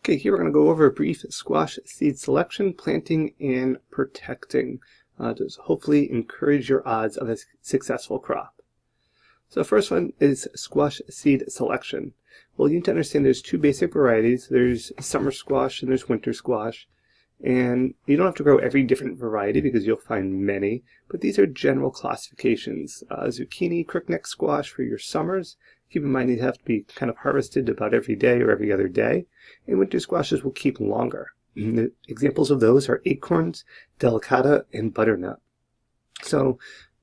Okay, here we're going to go over a brief squash seed selection, planting, and protecting to hopefully encourage your odds of a successful crop. So the first one is squash seed selection. Well, you need to understand there's two basic varieties. There's summer squash and there's winter squash. And you don't have to grow every different variety because you'll find many, but these are general classifications. Zucchini, crookneck squash for your summers. Keep in mind these have to be kind of harvested about every day or every other day. And winter squashes will keep longer. And the examples of those are acorns, delicata, and butternut. So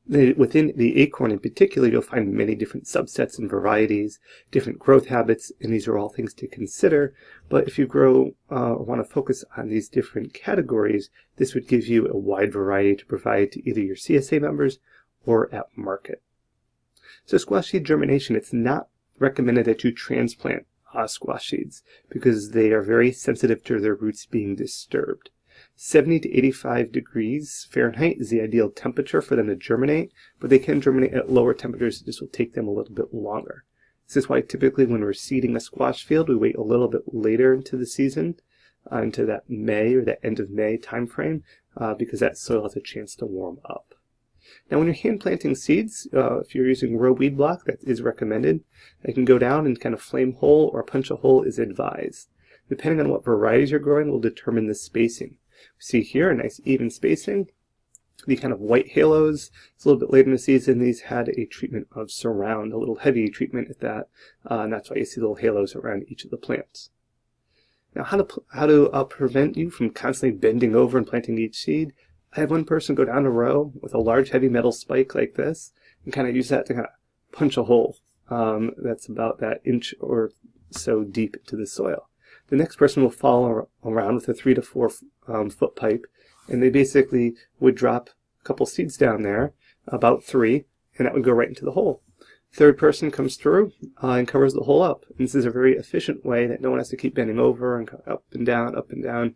within the acorn in particular, you'll find many different subsets and varieties, different growth habits, and these are all things to consider. But if you grow or want to focus on these different categories, this would give you a wide variety to provide to either your CSA members or at market. So squash seed germination, it's not recommended that you transplant squash seeds because they are very sensitive to their roots being disturbed. 70 to 85 degrees Fahrenheit is the ideal temperature for them to germinate, but they can germinate at lower temperatures. This will take them a little bit longer. This is why typically when we're seeding a squash field, we wait a little bit later into the season, into that May or that end of May time frame, because that soil has a chance to warm up. Now when you're hand planting seeds, if you're using row weed block, that is recommended. You can go down and kind of flame hole or punch a hole is advised. Depending on what varieties you're growing will determine the spacing. We see here a nice even spacing. The kind of white halos, it's a little bit later in the season, these had a treatment of surround, a little heavy treatment at that, and that's why you see little halos around each of the plants. Now how to prevent you from constantly bending over and planting each seed? I had one person go down a row with a large heavy metal spike like this and kind of use that to kind of punch a hole that's about that inch or so deep into the soil. The next person will follow around with a 3 to 4 foot pipe, and they basically would drop a couple seeds down there, about 3, and that would go right into the hole. Third person comes through and covers the hole up. And this is a very efficient way that no one has to keep bending over and up and down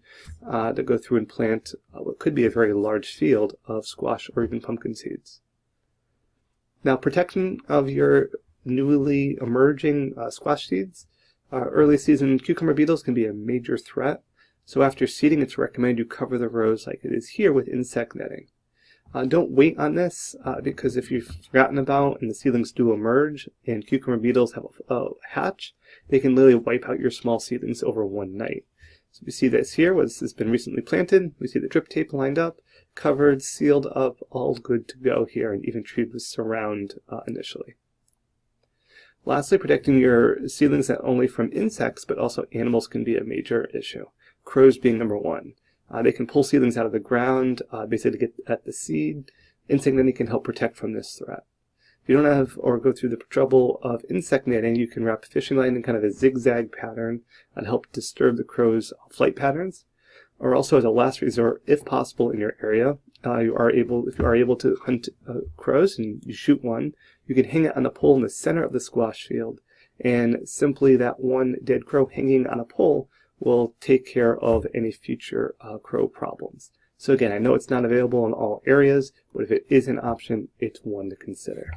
to go through and plant what could be a very large field of squash or even pumpkin seeds. Now, protection of your newly emerging squash seeds. Early season cucumber beetles can be a major threat. So after seeding, it's recommended you cover the rows like it is here with insect netting. Don't wait on this because if you've forgotten about and the seedlings do emerge and cucumber beetles have a hatch, they can literally wipe out your small seedlings over one night. So we see this here, this has been recently planted. We see the drip tape lined up, covered, sealed up, all good to go here, and even treated with surround initially. Lastly, protecting your seedlings not only from insects, but also animals can be a major issue. Crows being number one. They can pull seedlings out of the ground, basically to get at the seed. Insect netting can help protect from this threat. If you don't have or go through the trouble of insect netting, you can wrap fishing line in kind of a zigzag pattern and help disturb the crow's flight patterns. Or also as a last resort, if possible in your area, if you are able to hunt crows and you shoot one, you can hang it on a pole in the center of the squash field, and simply that one dead crow hanging on a pole will take care of any future crow problems. So again, I know it's not available in all areas, but if it is an option, it's one to consider.